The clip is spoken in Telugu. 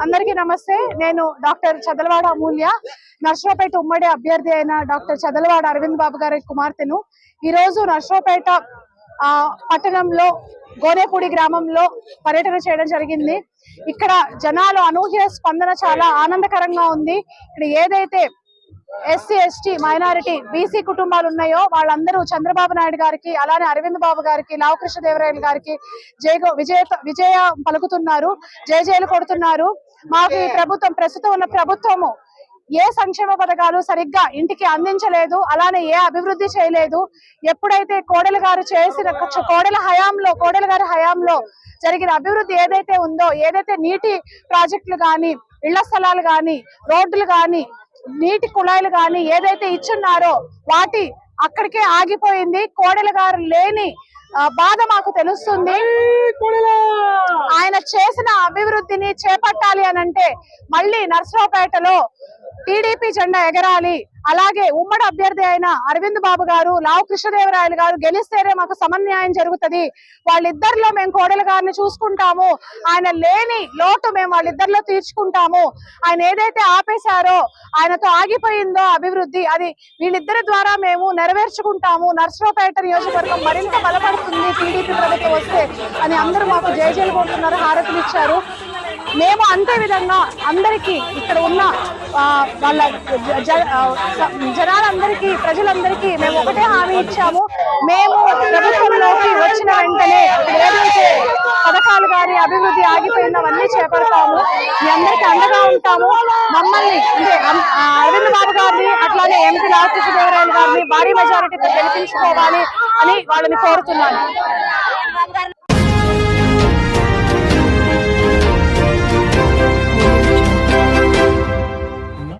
అందరికీ నమస్తే. నేను డాక్టర్ చదలవాడ అమూల్య, నర్సరావుపేట ఉమ్మడి అభ్యర్థి అయిన డాక్టర్ చదలవాడ అరవింద్ బాబు గారి కుమార్తెను. ఈ రోజు నర్సరావుపేట పట్టణంలో గోనేపూడి గ్రామంలో పర్యటన చేయడం జరిగింది. ఇక్కడ జనాలు అనూహ్య స్పందన చాలా ఆనందకరంగా ఉంది. ఇక్కడ ఏదైతే ఎస్సీ ఎస్టీ మైనారిటీ బీసీ కుటుంబాలు ఉన్నాయో వాళ్ళందరూ చంద్రబాబు నాయుడు గారికి, అలానే అరవింద్ బాబు గారికి, లావకృష్ణదేవరాయలు గారికి విజయ పలుకుతున్నారు, జయజయలు కొడుతున్నారు. మాకు ఈ ప్రభుత్వం, ప్రస్తుతం ఉన్న ప్రభుత్వము ఏ సంక్షేమ పథకాలు సరిగ్గా ఇంటికి అందించలేదు, అలానే ఏ అభివృద్ధి చేయలేదు. ఎప్పుడైతే కోడెల గారు చేసిన కోడెల గారి హయాంలో జరిగిన అభివృద్ధి ఏదైతే ఉందో, ఏదైతే నీటి ప్రాజెక్టులు కానీ, ఇళ్ల స్థలాలు కానీ, రోడ్లు కానీ, నీటి కుళాయిలు కానీ ఏదైతే ఇచ్చున్నారో వాటి అక్కడికే ఆగిపోయింది. కోడెల గారు లేని బాధ మాకు తెలుస్తుంది. ఆయన చేసిన అభివృద్ధిని చేపట్టాలి అనంటే మళ్ళీ నర్సరావుపేటలో టీడీపీ జెండా ఎగరాలి. అలాగే ఉమ్మడి అభ్యర్థి అయిన అరవింద్ బాబు గారు, లావకృష్ణదేవరాయలు గారు గెలిస్తేనే మాకు సమన్యాయం జరుగుతుంది. వాళ్ళిద్దరిలో మేము కోడెల గారిని చూసుకుంటాము. ఆయన లేని లోటు మేము వాళ్ళిద్దరిలో తీర్చుకుంటాము. ఆయన ఏదైతే ఆపేశారో, ఆయనతో ఆగిపోయిందో అభివృద్ధి, అది వీళ్ళిద్దరి ద్వారా మేము నెరవేర్చుకుంటాము. నర్సరావుపేట నియోజకవర్గం మరింత బలపడుతుంది టీడీపీ ప్రభుత్వం వస్తే అని అందరూ మాకు జయజయలు కొడుతున్నారు, హారతులు ఇచ్చారు. మేము అంతే విధంగా అందరికీ ఇక్కడ ఉన్న వాళ్ళ జనాలందరికీ, ప్రజలందరికీ మేము ఒకటే హామీ ఇచ్చాము. మేము ప్రభుత్వంలోకి వచ్చిన వెంటనే ఏదైతే పథకాలు కానీ అభివృద్ధి ఆగిపోయిందవన్నీ చేపడతాము. మీ అందరికీ అండగా ఉంటాము. మమ్మల్ని అంటే అరవింద్ బాబు గారిని, అట్లానే ఎంపీ లావకృష్ణదేవరాయలు గారిని భారీ మెజారిటీతో గెలిపించుకోవాలి అని వాళ్ళని కోరుతున్నాను.